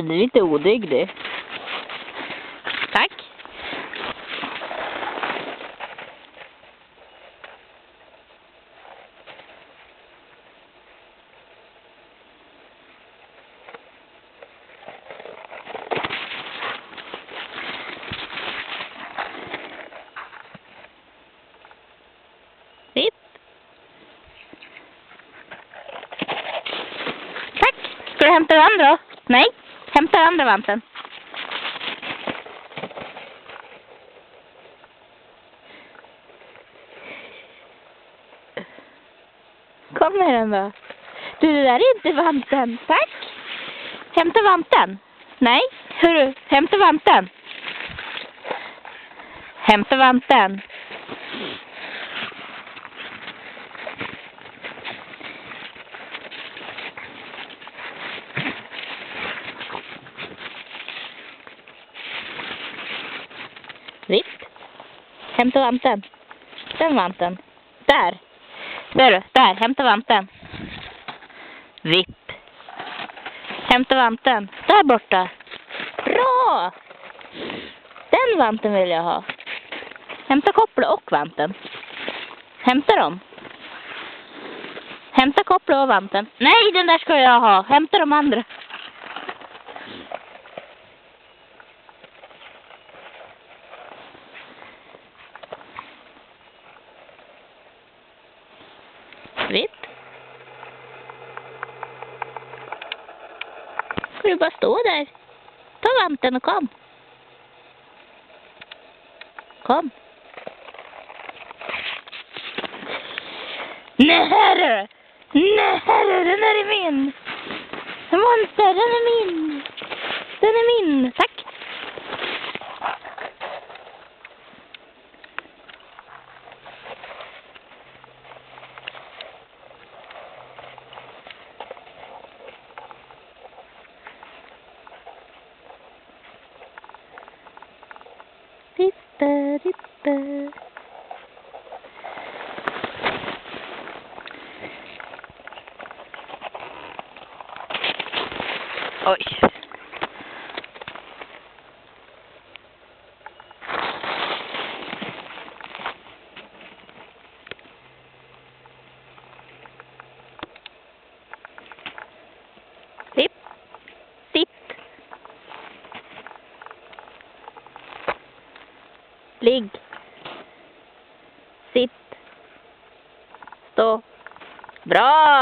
Du är lite odygdig. Tack. Vipp. Tack. Ska du hämta den andra? Nej. Hämta den andra vanten. Kom med den då. Du, det där är inte vanten. Tack. Hämta vanten. Nej, hörru. Hämta vanten. Hämta vanten. Vitt. Hämta vanten. Den vanten. Där. Där. Hämta vanten. Vitt. Hämta vanten. Där borta. Bra! Den vanten vill jag ha. Hämta kopplet och vanten. Hämta dem. Hämta kopplet och vanten. Nej, den där ska jag ha. Hämta de andra. Vitt. Ska du bara stå där? Ta vanten och kom. Kom. Nej herre! Nej herre, den är min! Monster, den är min! Den är min, tack! Rippa, rippa. Oj. Sitt. Sitt. Ligg. Sitt. Stå. Bra!